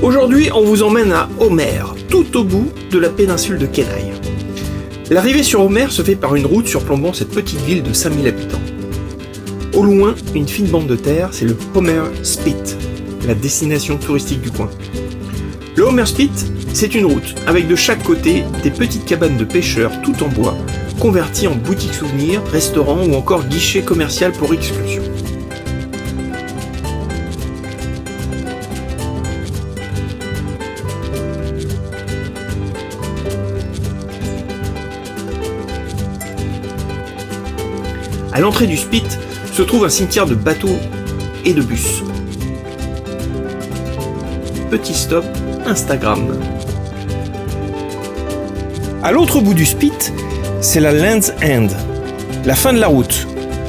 Aujourd'hui, on vous emmène à Homer, tout au bout de la péninsule de Kenai. L'arrivée sur Homer se fait par une route surplombant cette petite ville de 5000 habitants. Au loin, une fine bande de terre, c'est le Homer Spit, la destination touristique du coin. Le Homer Spit, c'est une route avec de chaque côté des petites cabanes de pêcheurs tout en bois, converties en boutiques souvenirs, restaurants ou encore guichets commerciaux pour excursion. À l'entrée du Spit se trouve un cimetière de bateaux et de bus. Petit stop Instagram. À l'autre bout du Spit, c'est la Land's End, la fin de la route,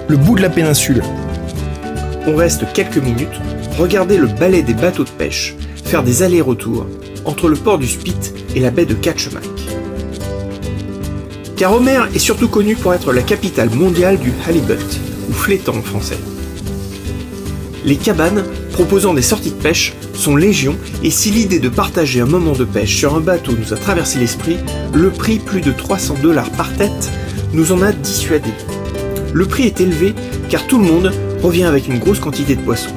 le bout de la péninsule. On reste quelques minutes, regarder le balai des bateaux de pêche, faire des allers-retours entre le port du Spit et la baie de Kachemak. Car Homer est surtout connu pour être la capitale mondiale du halibut, ou flétan en français. Les cabanes proposant des sorties de pêche sont légion, et si l'idée de partager un moment de pêche sur un bateau nous a traversé l'esprit, le prix plus de $300 par tête nous en a dissuadés. Le prix est élevé car tout le monde revient avec une grosse quantité de poissons.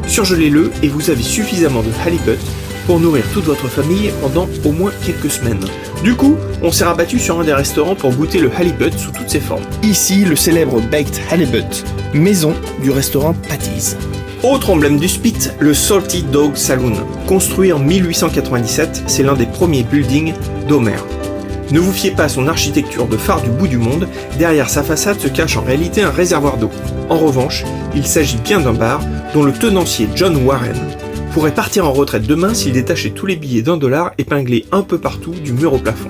Surgelez-le et vous avez suffisamment de halibut pour nourrir toute votre famille pendant au moins quelques semaines. Du coup, on s'est rabattu sur un des restaurants pour goûter le halibut sous toutes ses formes. Ici, le célèbre Baked Halibut, maison du restaurant Patty's. Autre emblème du Spit, le Salty Dog Saloon. Construit en 1897, c'est l'un des premiers buildings d'Homer. Ne vous fiez pas à son architecture de phare du bout du monde, derrière sa façade se cache en réalité un réservoir d'eau. En revanche, il s'agit bien d'un bar dont le tenancier John Warren pourrait partir en retraite demain s'il détachait tous les billets $1 épinglés un peu partout du mur au plafond.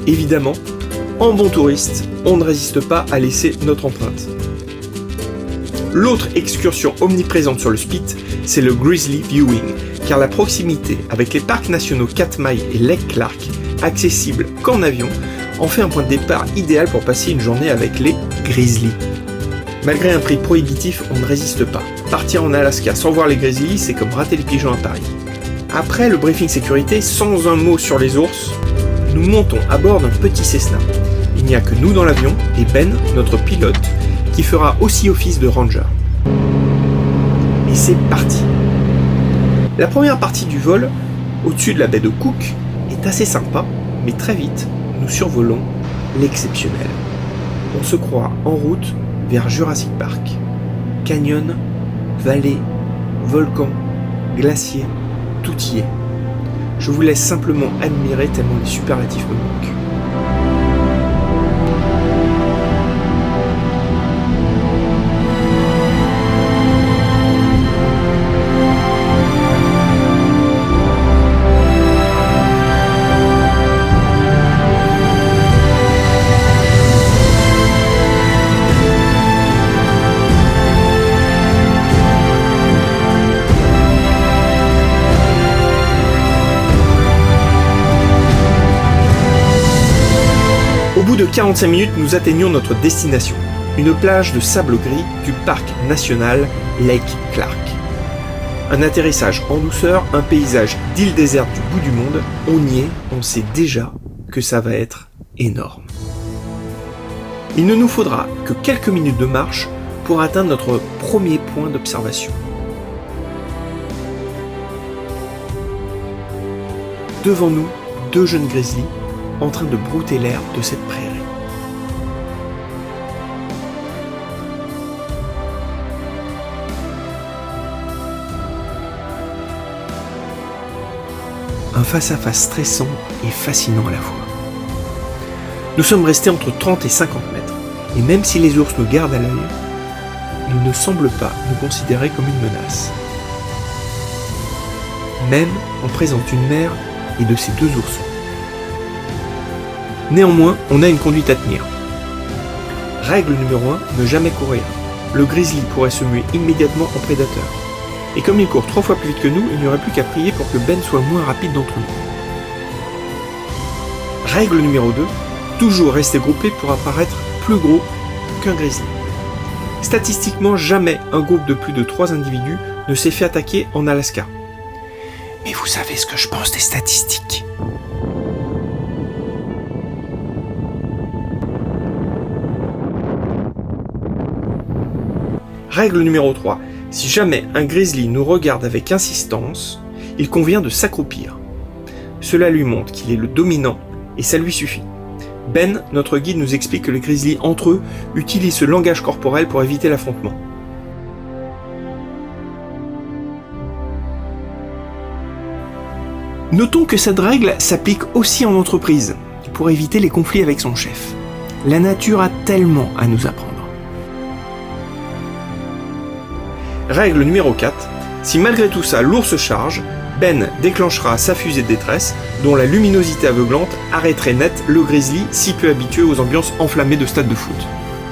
Évidemment, en bon touriste, on ne résiste pas à laisser notre empreinte. L'autre excursion omniprésente sur le Spit, c'est le Grizzly Viewing, car la proximité avec les parcs nationaux Katmai et Lake Clark, accessibles qu'en avion, en fait un point de départ idéal pour passer une journée avec les grizzlies. Malgré un prix prohibitif, on ne résiste pas. Partir en Alaska sans voir les grizzlies, c'est comme rater les pigeons à Paris. Après le briefing sécurité, sans un mot sur les ours, nous montons à bord d'un petit Cessna. Il n'y a que nous dans l'avion et Ben, notre pilote, qui fera aussi office de ranger. Et c'est parti. La première partie du vol, au-dessus de la baie de Cook, est assez sympa, mais très vite, nous survolons l'exceptionnel. On se croit en route vers Jurassic Park. Canyon, vallée, volcan, glacier, tout y est. Je vous laisse simplement admirer tellement les superlatifs me manquent. Au bout de 45 minutes, nous atteignons notre destination, une plage de sable gris du parc national Lake Clark. Un atterrissage en douceur, un paysage d'île déserte du bout du monde, on y est, on sait déjà que ça va être énorme. Il ne nous faudra que quelques minutes de marche pour atteindre notre premier point d'observation. Devant nous, 2 jeunes grizzlies en train de brouter l'herbe de cette prairie. Un face-à-face stressant et fascinant à la fois. Nous sommes restés entre 30 et 50 mètres, et même si les ours nous gardent à l'œil, ils ne semblent pas nous considérer comme une menace. Même en présence d'une mère et de ses 2 oursons. Néanmoins, on a une conduite à tenir. Règle numéro 1, ne jamais courir. Le grizzly pourrait se muer immédiatement en prédateur. Et comme il court 3 fois plus vite que nous, il n'y aurait plus qu'à prier pour que Ben soit le moins rapide d'entre nous. Règle numéro 2, toujours rester groupé pour apparaître plus gros qu'un grizzly. Statistiquement, jamais un groupe de plus de 3 individus ne s'est fait attaquer en Alaska. Mais vous savez ce que je pense des statistiques. Règle numéro 3. Si jamais un grizzly nous regarde avec insistance, il convient de s'accroupir. Cela lui montre qu'il est le dominant et ça lui suffit. Ben, notre guide, nous explique que les grizzlies entre eux utilisent ce langage corporel pour éviter l'affrontement. Notons que cette règle s'applique aussi en entreprise, pour éviter les conflits avec son chef. La nature a tellement à nous apprendre. Règle numéro 4. Si malgré tout ça l'ours charge, Ben déclenchera sa fusée de détresse, dont la luminosité aveuglante arrêterait net le grizzly si peu habitué aux ambiances enflammées de stade de foot.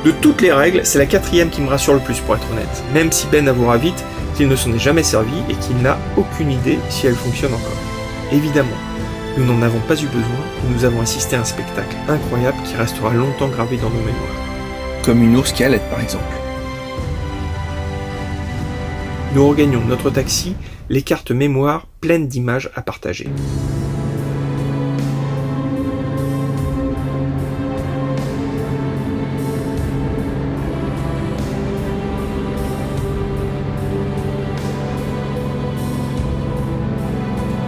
De toutes les règles, c'est la 4e qui me rassure le plus pour être honnête, même si Ben avouera vite qu'il ne s'en est jamais servi et qu'il n'a aucune idée si elle fonctionne encore. Évidemment, nous n'en avons pas eu besoin et nous avons assisté à un spectacle incroyable qui restera longtemps gravé dans nos mémoires. Comme une ours qui allait par exemple. Nous regagnons notre taxi, les cartes mémoire pleines d'images à partager.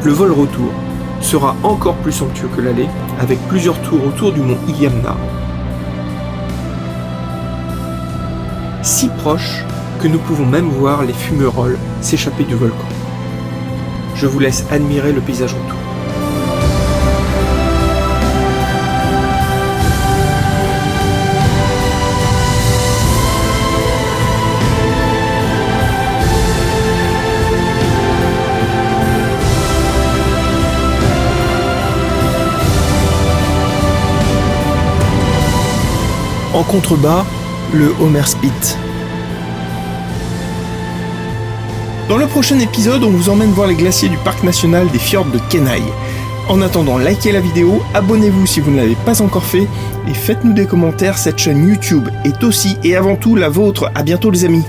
Le vol retour sera encore plus somptueux que l'aller, avec plusieurs tours autour du mont Iliamna. Si proche que nous pouvons même voir les fumerolles s'échapper du volcan. Je vous laisse admirer le paysage autour. En contrebas, le Homer Spit. Dans le prochain épisode, on vous emmène voir les glaciers du parc national des fjords de Kenai. En attendant, likez la vidéo, abonnez-vous si vous ne l'avez pas encore fait, et faites-nous des commentaires, cette chaîne YouTube est aussi et avant tout la vôtre. À bientôt les amis.